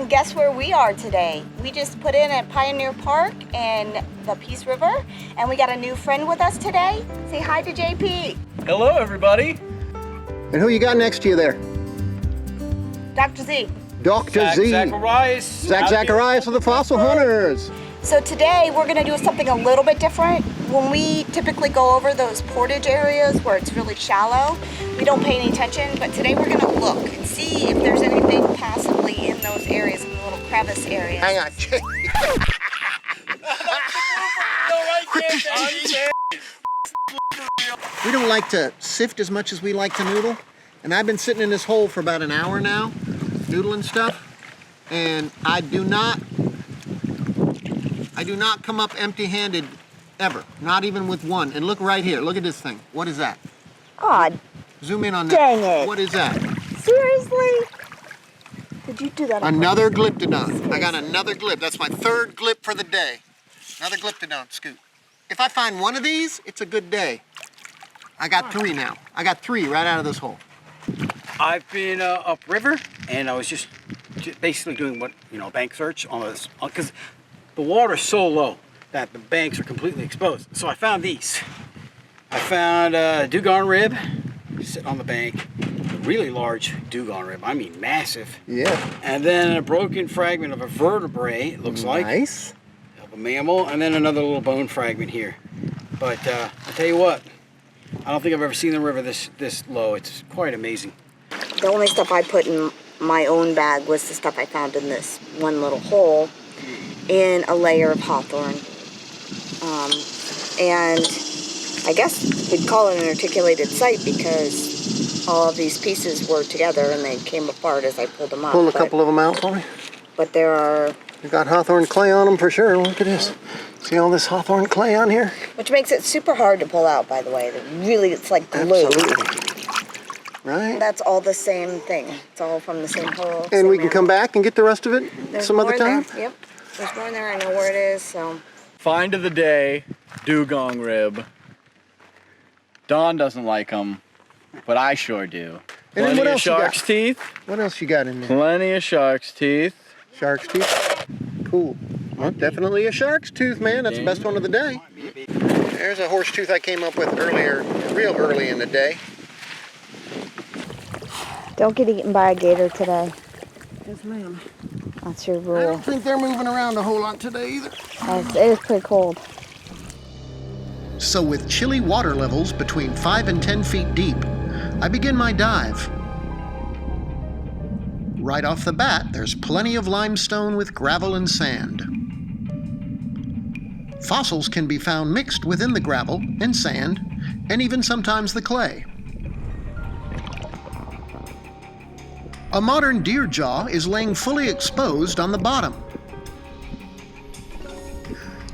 Guess where we are today? We just put in at Pioneer Park and the Peace River, and we got a new friend with us today. Say hi to JP. Hello, everybody. And who you got next to you there? Dr. Z. Dr. Z. Zacharias. Zach Zacharias of the Fossil Hunters. So today we're going to do something a little bit different. When we typically go over those portage areas where it's really shallow, we don't pay any attention, but today we're going to look and see if there's anything possibly in those areas, in the little crevice areas. Hang on. We don't like to sift as much as we like to noodle, and I've been sitting in this hole for about an hour now, noodling stuff, and I do not come up empty-handed ever, not even with one. And look right here, look at this thing. What is that? Aw, zoom in on that. Dang it. What is that? Seriously? Did you do that? Another glyptodon. I got another glyp. That's my third glyp for the day. Another glyptodon scoop. If I find one of these, it's a good day. I got three now. I got three right out of this hole. I've been upriver, and I was just basically doing what, bank search on this, because the water's so low that the banks are completely exposed. So I found these. I found a Dugong Rib sitting on the bank. A really large Dugong Rib. I mean massive. Yeah. And then a broken fragment of a vertebrae, it looks like. Nice. Of a mammal. And then another little bone fragment here. But I'll tell you what, I don't think I've ever seen the river this low. It's quite amazing. The only stuff I put in my own bag was the stuff I found in this one little hole in a layer of hawthorn. And I guess we'd call it an articulated site because all of these pieces were together and they came apart as I pulled them up. Pull a couple of them out for me. But there are... You've got hawthorn clay on them for sure. Look at this. See all this hawthorn clay on here? Which makes it super hard to pull out, by the way. It's like glue. Absolutely. Right? That's all the same thing. It's all from the same hole. And we can come back and get the rest of it some other time? There. Yep. There's more in there. I know where it is, so... Find of the day, Dugong Rib. Dawn doesn't like them, but I sure do. And then what else you got? Shark's teeth. What else you got in there? Plenty of shark's teeth. Shark's tooth? Cool. Well, definitely a shark's tooth, man. That's the best one of the day. There's a horse tooth I came up with earlier, real early in the day. Don't get eaten by a gator today. Yes, ma'am. That's your I rule. don't think they're moving around a whole lot today either. It is pretty cold. So with chilly water levels between 5 and 10 feet deep, I begin my dive. Right off the bat, there's plenty of limestone with gravel and sand. Fossils can be found mixed within the gravel and sand, and even sometimes the clay. A modern deer jaw is laying fully exposed on the bottom.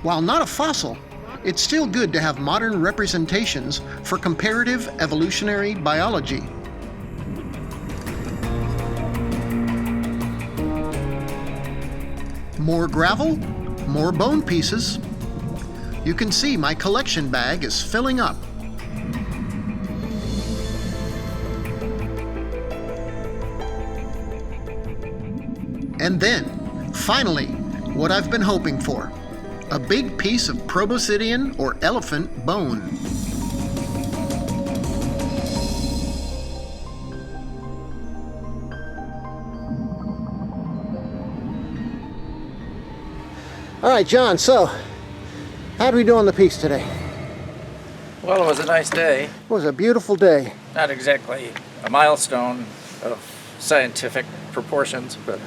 While not a fossil, it's still good to have modern representations for comparative evolutionary biology. More gravel, more bone pieces. You can see my collection bag is filling up. And then, finally, what I've been hoping for. A big piece of proboscidean or elephant bone. All right, John, so how did we do on the piece today? Well, it was a nice day. It was a beautiful day. Not exactly a milestone of scientific proportions, but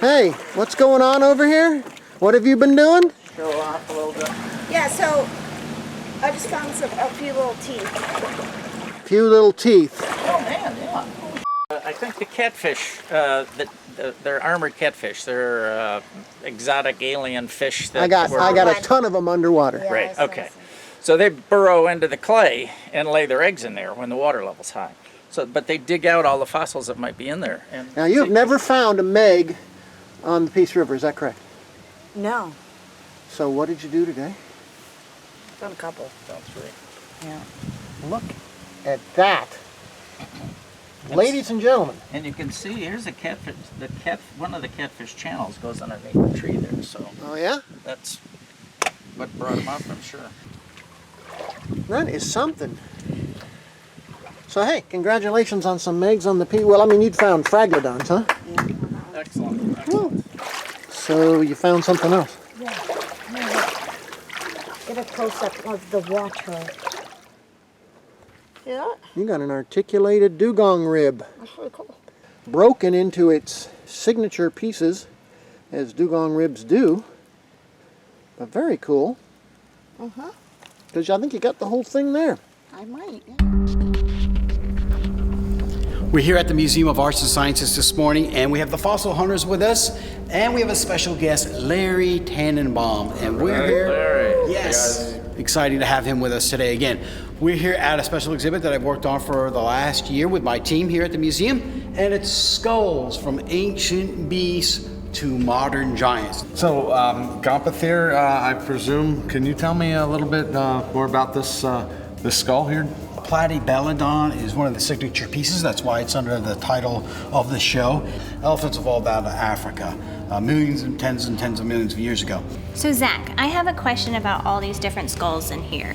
Hey, what's going on over here? What have you been doing? show off a little bit. Yeah, so I just found a few little teeth. Few little teeth. Oh man, yeah. I think the catfish, they're armored catfish. They're exotic alien fish. That I got a ton of them underwater. Yeah, Right. that's what I Okay. said. So they burrow into the clay and lay their eggs in there when the water level's high. So, but they dig out all the fossils that might be in there. And Now, you have never found a Meg on the Peace River, is that correct? No, So what did you do today? found a couple. About 3. Yeah. Look at that. Ladies and gentlemen. And you can see here's a catfish. One of the catfish channels goes underneath the tree there. So Oh yeah? that's what brought them up, I'm sure. That is something. So hey, congratulations on some Megs on the Peace. Well, I mean, you'd found fraglodons, huh? Excellent. Cool. So you found something else. Get a close-up of the water. Yeah, You got an articulated dugong rib, that's really cool. broken into its signature pieces, as dugong ribs do. But very cool. Uh-huh. Because I think you got the whole thing there. I might, yeah. We're here at the Museum of Arts and Sciences this morning, and we have the fossil hunters with us, and we have a special guest, Larry Tannenbaum, and we're here. Larry. Yes, exciting to have him with us today again. We're here at a special exhibit that I've worked on for the last year with my team here at the museum, and it's skulls from ancient beasts to modern giants. So, Gompeth here, I presume. Can you tell me a little bit more about this this skull here? Platybelodon is one of the signature pieces. That's why it's under the title of the show. Elephants evolved out of Africa millions and tens of millions of years ago. So Zach, I have a question about all these different skulls in here.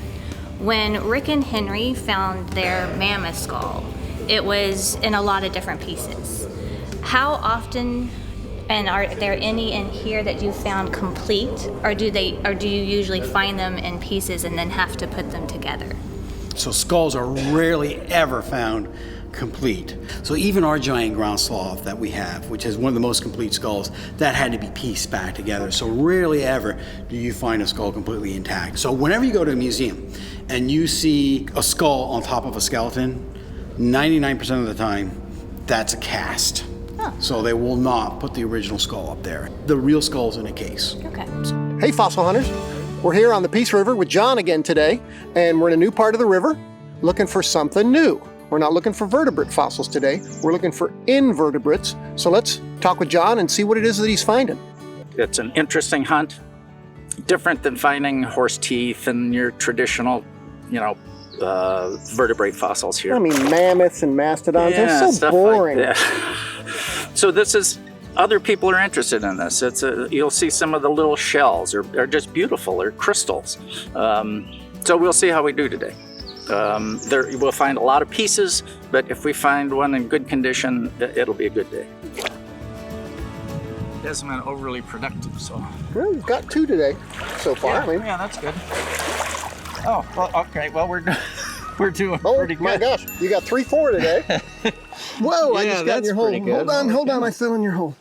When Rick and Henry found their mammoth skull, it was in a lot of different pieces. How often, and are there any in here that you found complete, or do you usually find them in pieces and then have to put them together? So skulls are rarely ever found complete. So even our giant ground sloth that we have, which is one of the most complete skulls, that had to be pieced back together. So rarely ever do you find a skull completely intact. So whenever you go to a museum and you see a skull on top of a skeleton, 99% of the time, that's a cast. Huh. So they will not put the original skull up there. The real skull's in a case. Okay. Hey, fossil hunters. We're here on the Peace River with John again today, and we're in a new part of the river looking for something new. We're not looking for vertebrate fossils today. We're looking for invertebrates. So let's talk with John and see what it is that he's finding. It's an interesting hunt, different than finding horse teeth and your traditional, vertebrate fossils here. I mean, mammoths and mastodons, they're so stuff boring. Like that. So this is, other people are interested in this. You'll see some of the little shells are just beautiful. They're crystals. So we'll see how we do today. We'll find a lot of pieces, but if we find one in good condition, it'll be a good day. It hasn't been overly productive, so. Well, we've got two today so far. Yeah, that's good. Oh, well, okay. Well, we're doing Oh pretty good. my gosh, you got 3-4 today. Whoa, I Yeah, just got in that's your hole. pretty good. Hold on, I fell in your hole.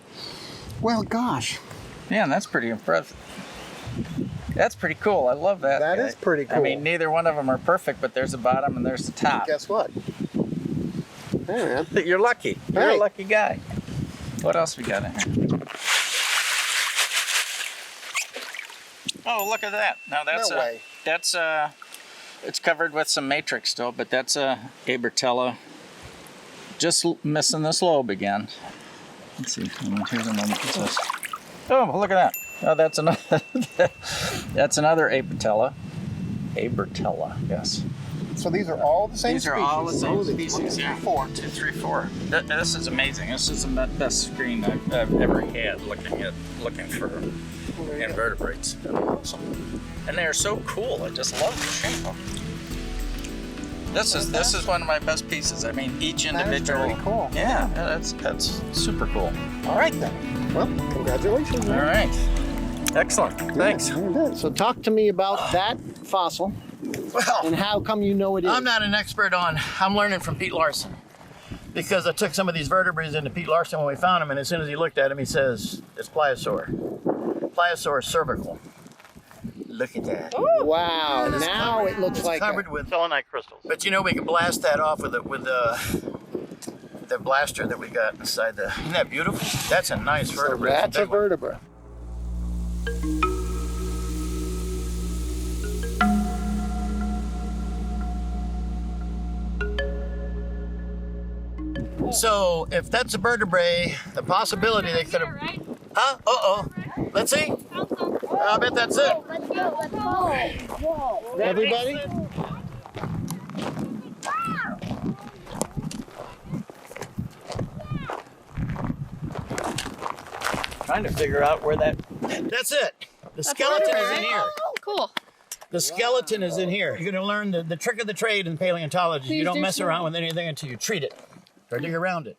Well, gosh. Man, that's pretty impressive. That's pretty cool. I love that. That is pretty I cool. mean, neither one of them are perfect, but there's the bottom and there's the top. Guess what? Hey, man. You're lucky. You're Hey. a lucky guy. What else we got in here? Oh, look at that. Now that's No way. it's covered with some matrix still, but that's a Abertella. Just missing this lobe again. Let's see. Here's another. What's this? Oh, look at that. Oh, that's another. That's another Abertella. Abertella, yes. So these are all the same These species? are all the same Oh, species. yeah. 2, 3, 4. This is amazing. This is the best screen I've ever had looking for invertebrates. They're awesome. And they're so cool. I just love the shape of them. This is one of my best pieces. I mean, each individual. very cool. Yeah, that's super cool. All right then. Well, congratulations. All man. right. Excellent. Thanks. Very good. So talk to me about that fossil Well, and how come you know it is. I'm not an expert on. I'm learning from Pete Larson because I took some of these vertebrates into Pete Larson when we found them, and as soon as he looked at them, he says it's pliosaur. Pliosaur cervical. Look at that. Wow, now it looks It's like covered with selenite crystals. But you know we can blast that off with the blaster that we got inside the. Isn't that beautiful? That's a nice vertebrae. that's a vertebra. So if that's a vertebrae, the possibility they could have. Huh? Uh-oh. Let's see. I bet that's it. Everybody? Trying to figure out where that. That's it. The skeleton is in here. Oh, cool. The skeleton is in here. You're going to learn the trick of the trade in paleontology. You don't mess around with anything until you treat it or dig around it.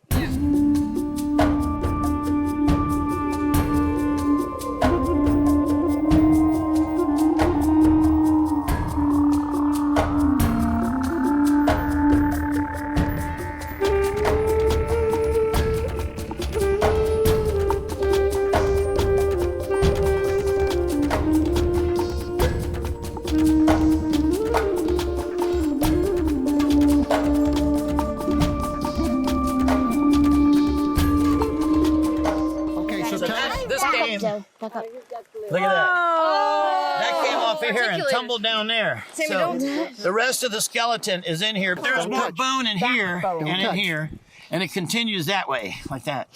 Look at that. That came off of here and tumbled down there. So the rest of the skeleton is in here. There's more bone in here and in here, and it continues that way, like that.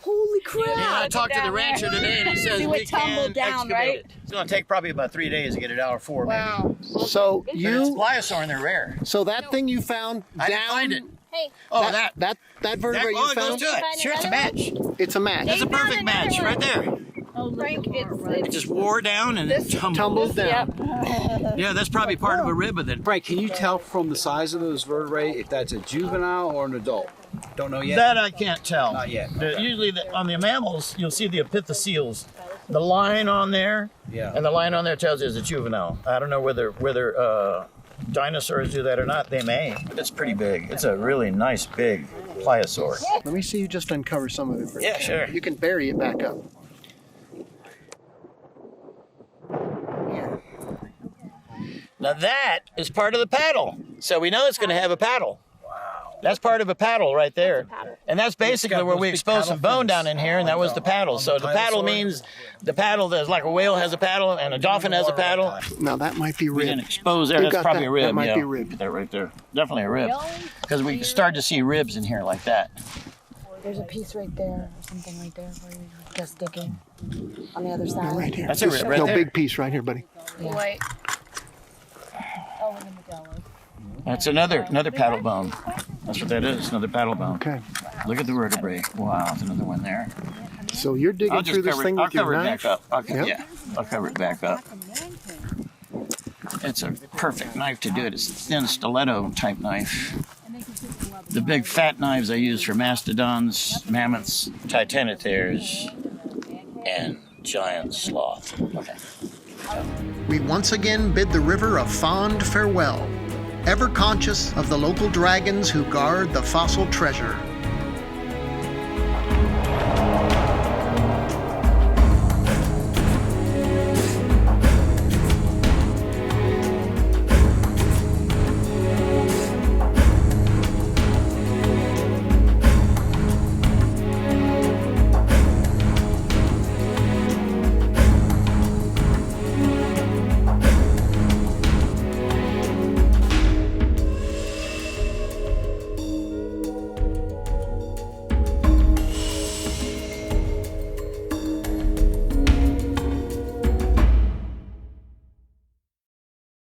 Holy crap! Yeah, I talked to the rancher today, and he says we can excavate it. It's going to take probably about 3 days to get it out, or 4 maybe. So It's you, pliosaur and they're rare. so that thing you found I didn't down, find it. Hey. Oh, that vertebra you it goes found, to it. Sure, it's a match. it's a match. It's a perfect match right there. Frank, It just wore down and it tumbled. Tumbles down. Yeah, that's probably part of a rib of it. Frank, can you tell from the size of those vertebrae if that's a juvenile or an adult? Don't know yet? That I can't tell. Not yet. Usually on the mammals, you'll see the epiphyseals. The line on there, and the line on there tells you it's a juvenile. I don't know whether dinosaurs do that or not. They may. It's pretty big. It's a really nice big pliosaur. Let me see you just uncover some of it. For Yeah, sure. You can bury it back up. Now that is part of the paddle. So we know it's going to have a paddle. Wow. That's part of a paddle right there. And that's basically where we exposed some bone down in here, and that was the paddle. So the paddle means the paddle is like a whale has a paddle and a dolphin has a paddle. Now that might be We rib. didn't expose there. You That's got probably that. a rib. That might yeah. be a rib. That right there. Definitely a rib. Because we started to see ribs in here like that. There's a piece right there, or something right there where you're just digging on the other side. Right here. That's a rib right no there. big piece right here, buddy. White. That's another paddle bone. That's what that is, another paddle bone. Okay. Look at the vertebrae. Wow, there's another one there. So you're digging through this thing with your I'll cover it knife? back up. Yep. Yeah, I'll cover it back up. It's a perfect knife to do it. It's a thin stiletto type knife. The big fat knives I use for mastodons, mammoths, titanotheres, and giant sloth. Okay. We once again bid the river a fond farewell, ever conscious of the local dragons who guard the fossil treasure.